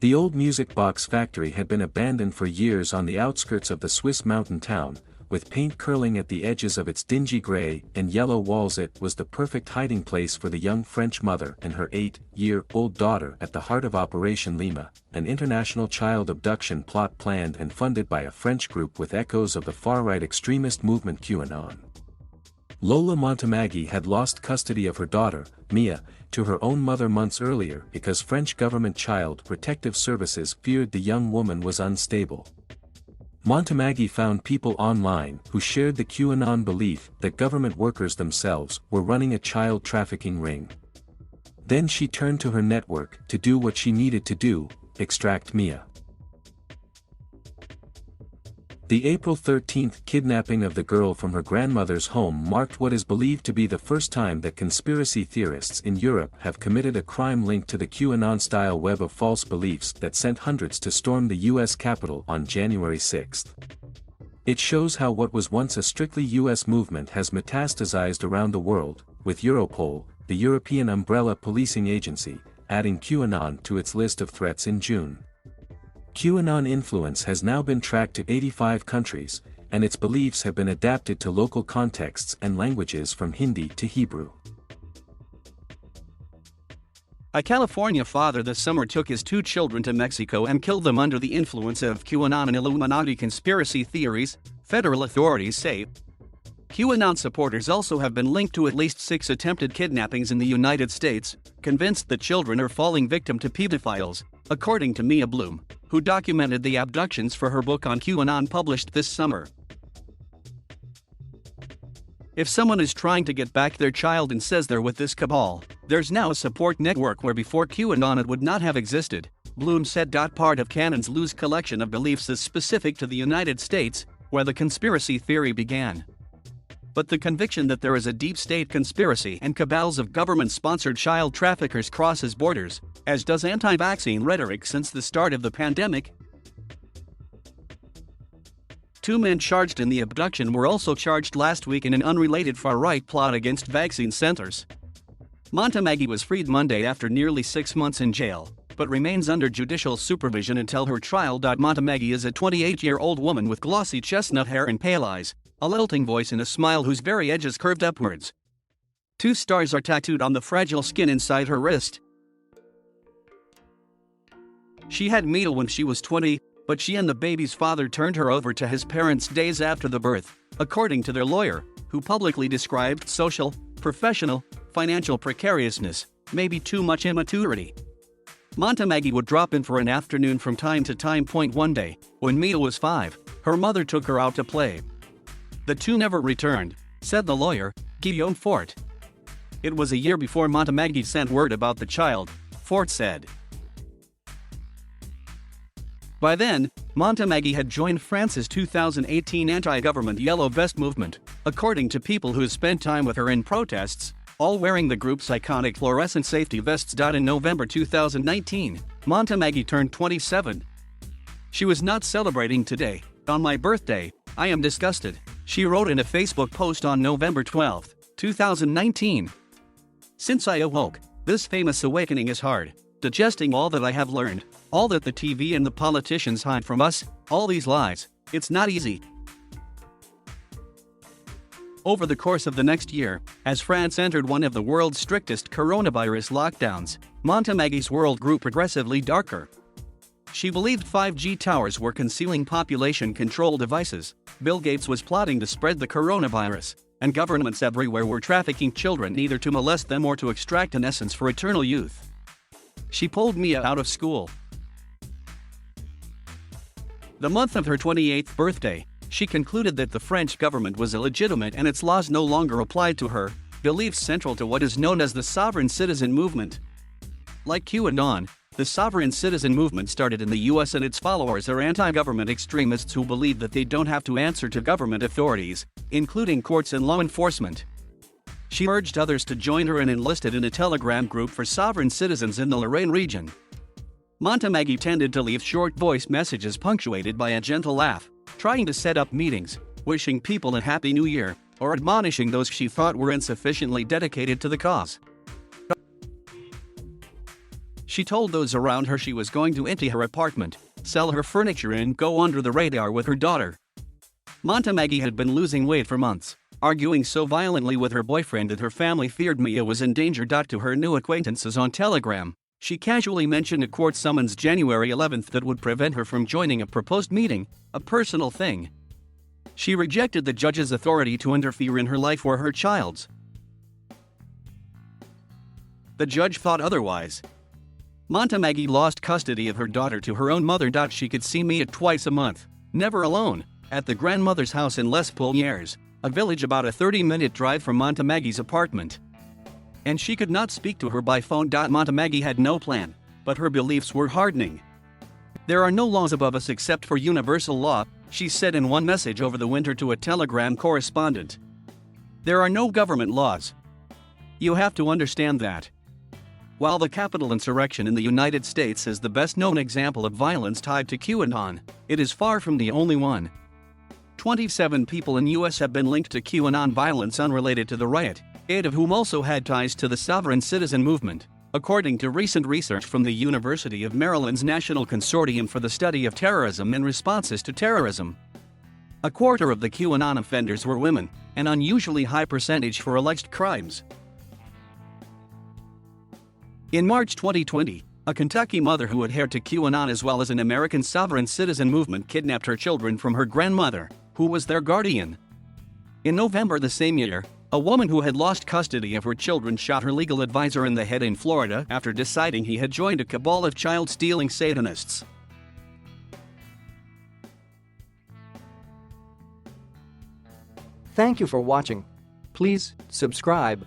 The old music box factory had been abandoned for years on the outskirts of the Swiss mountain town, with paint curling at the edges of its dingy gray and yellow walls. It was the perfect hiding place for the young French mother and her 8-year-old daughter at the heart of Operation Lima, an international child abduction plot planned and funded by a French group with echoes of the far-right extremist movement QAnon. Lola Montemaggi had lost custody of her daughter, Mia, to her own mother months earlier because French government child protective services feared the young woman was unstable. Montemaggi found people online who shared the QAnon belief that government workers themselves were running a child trafficking ring. Then she turned to her network to do what she needed to do: extract Mia. The April 13 kidnapping of the girl from her grandmother's home marked what is believed to be the first time that conspiracy theorists in Europe have committed a crime linked to the QAnon-style web of false beliefs that sent hundreds to storm the U.S. Capitol on January 6. It shows how what was once a strictly U.S. movement has metastasized around the world, with Europol, the European umbrella policing agency, adding QAnon to its list of threats in June. QAnon influence has now been tracked to 85 countries, and its beliefs have been adapted to local contexts and languages from Hindi to Hebrew. A California father this summer took his 2 children to Mexico and killed them under the influence of QAnon and Illuminati conspiracy theories, federal authorities say. QAnon supporters also have been linked to at least 6 attempted kidnappings in the United States, convinced the children are falling victim to pedophiles, according to Mia Bloom, who documented the abductions for her book on QAnon published this summer. If someone is trying to get back their child and says they're with this cabal, there's now a support network where before QAnon it would not have existed, Bloom said. Part of Canon's loose collection of beliefs is specific to the United States, where the conspiracy theory began. But the conviction that there is a deep state conspiracy and cabals of government-sponsored child traffickers crosses borders, as does anti-vaccine rhetoric since the start of the pandemic. 2 men charged in the abduction were also charged last week in an unrelated far-right plot against vaccine centers. Montemaggi was freed Monday after nearly 6 months in jail, but remains under judicial supervision until her trial. Montemaggi is a 28-year-old woman with glossy chestnut hair and pale eyes, a lilting voice and a smile whose very edges curved upwards. 2 stars are tattooed on the fragile skin inside her wrist. She had Mia when she was 20, but she and the baby's father turned her over to his parents days after the birth, according to their lawyer, who publicly described social, professional, financial precariousness, maybe too much immaturity. Montemaggi would drop in for an afternoon from time to time. One day, when Mia was 5, her mother took her out to play. The 2 never returned, said the lawyer, Guillaume Fort. It was a year before Montemaggi sent word about the child, Fort said. By then, Montemaggi had joined France's 2018 anti-government Yellow Vest movement, according to people who spent time with her in protests, all wearing the group's iconic fluorescent safety vests. In November 2019, Montemaggi turned 27. She was not celebrating today. On my birthday, I am disgusted, she wrote in a Facebook post on November 12, 2019. Since I awoke, this famous awakening is hard, digesting all that I have learned, all that the TV and the politicians hide from us, all these lies. It's not easy. Over the course of the next year, as France entered one of the world's strictest coronavirus lockdowns, Montemaggi's world grew progressively darker. She believed 5G towers were concealing population control devices, Bill Gates was plotting to spread the coronavirus, and governments everywhere were trafficking children either to molest them or to extract an essence for eternal youth. She pulled Mia out of school. The month of her 28th birthday, she concluded that the French government was illegitimate and its laws no longer applied to her, beliefs central to what is known as the sovereign citizen movement. Like QAnon, the sovereign citizen movement started in the US, and its followers are anti-government extremists who believe that they don't have to answer to government authorities, including courts and law enforcement. She urged others to join her and enlisted in a Telegram group for sovereign citizens in the Lorraine region. Montemaggi tended to leave short voice messages punctuated by a gentle laugh, trying to set up meetings, wishing people a Happy New Year, or admonishing those she thought were insufficiently dedicated to the cause. She told those around her she was going to empty her apartment, sell her furniture and go under the radar with her daughter. Montemaggi had been losing weight for months, arguing so violently with her boyfriend that her family feared Mia was in danger. To her new acquaintances on Telegram, she casually mentioned a court summons January 11th that would prevent her from joining a proposed meeting, a personal thing. She rejected the judge's authority to interfere in her life or her child's. The judge thought otherwise. Montemaggi lost custody of her daughter to her own mother. She could see Mia twice a month, never alone, at the grandmother's house in Les Poulières, a village about a 30-minute drive from Montemaggi's apartment. And she could not speak to her by phone. Montemaggi had no plan, but her beliefs were hardening. "There are no laws above us except for universal law," she said in one message over the winter to a Telegram correspondent. "There are no government laws. You have to understand that." While the Capitol insurrection in the United States is the best-known example of violence tied to QAnon, it is far from the only one. 27 people in U.S. have been linked to QAnon violence unrelated to the riot, 8 of whom also had ties to the sovereign citizen movement, according to recent research from the University of Maryland's National Consortium for the Study of Terrorism and Responses to Terrorism. A quarter of the QAnon offenders were women, an unusually high percentage for alleged crimes. In March 2020, a Kentucky mother who adhered to QAnon as well as an American sovereign citizen movement kidnapped her children from her grandmother, who was their guardian. In November the same year, a woman who had lost custody of her children shot her legal advisor in the head in Florida after deciding he had joined a cabal of child-stealing Satanists. Thank you for watching. Please subscribe.